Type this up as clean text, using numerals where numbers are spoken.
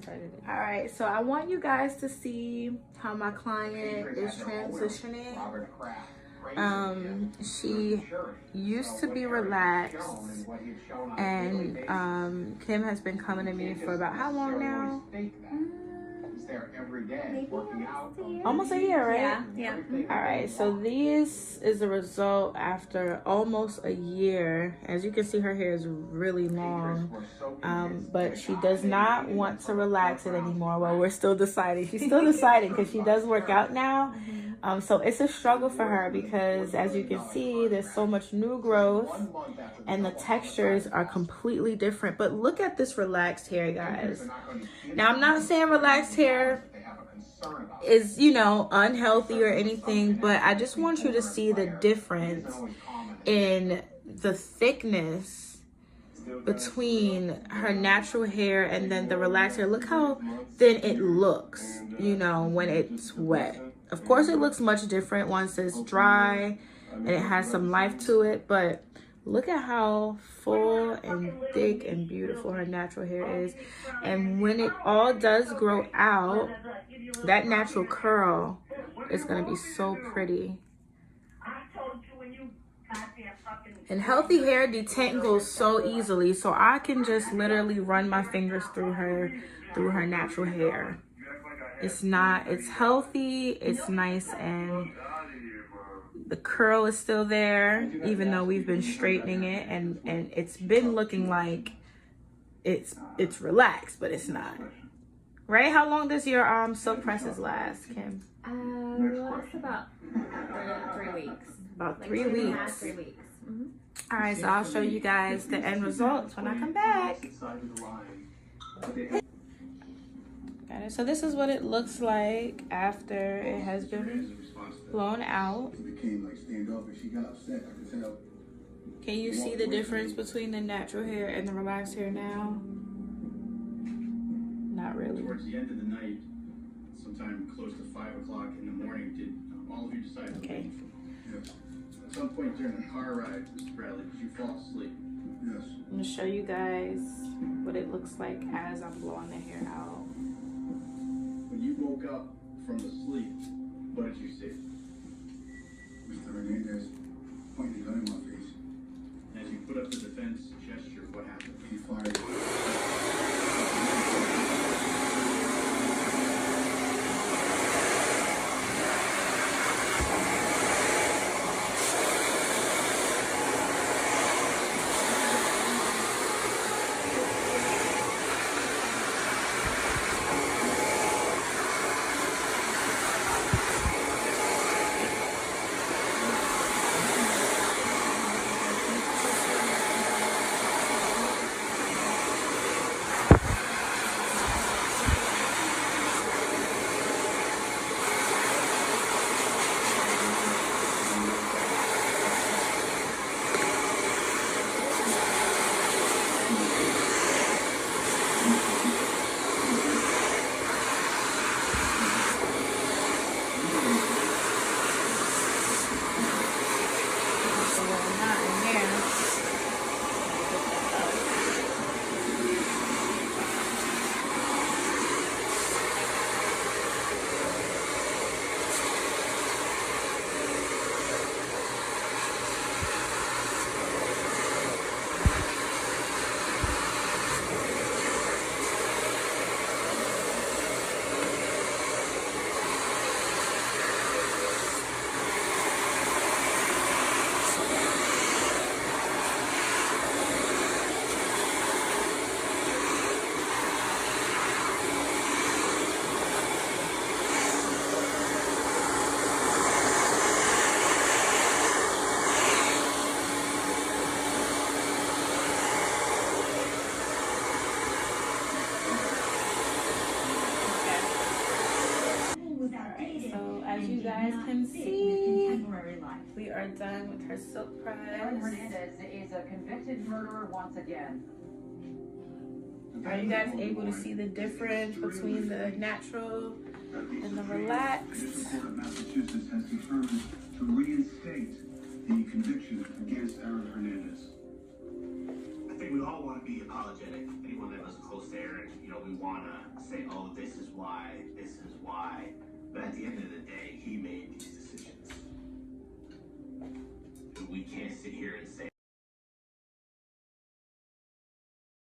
All right, so I want you guys to see how my client is transitioning. She used to be relaxed, and Kim has been coming to me for about how long now? Almost a year, right? Yeah. All right, so this is the result after almost a year. As you can see, her hair is really long, but she does not want to relax it anymore. Well, we're still deciding. She's still deciding because she does work out now. So it's a struggle for her because, as you can see, there's so much new growth and the textures are completely different. But look at this relaxed hair, guys. Now, I'm not saying relaxed hair is, you know, unhealthy or anything, but I just want you to see the difference in the thickness between her natural hair and then the relaxed hair. Look how thin it looks, you know, when it's wet. Of course, it looks much different once it's dry and it has some life to it, but look at how full and thick and beautiful her natural hair is. And when it all does grow out, that natural curl is going to be so pretty. And healthy hair detangles so easily, so I can just literally run my fingers through her natural hair. It's healthy, it's nice, and the curl is still there, even though we've been straightening it, and it's been looking like it's relaxed, but it's not. Right? How long does your silk presses last, Kim? Lasts about 3 weeks. About 3 weeks. 3 weeks. All right, so I'll show you guys the end results when I come back. Got it. So this is what it looks like after it has been blown out. Can you see the difference between the natural hair and the relaxed hair now? Not really. Towards the end of the night, sometime close to 5 o'clock in the morning, did all of you decide to leave? Yes. At some point during the car ride, Mr. Bradley, did you fall asleep? Yes. I'm gonna show you guys what it looks like as I'm blowing the hair out. When you woke up from the sleep, what did you see? Mr. Hernandez pointed a gun in my face. As you put up the defense gesture, what happened? He fired. As you guys can see, we are done with her silk press. Hernandez is a convicted murderer once again. Are you guys able to see the difference between the natural and the relaxed? Massachusetts has determined to reinstate the conviction against Aaron Hernandez. I think we all want to be apologetic. one of us close there, and we want to say, oh, this is why, but at the end of the day, he made these decisions. We can't sit here and say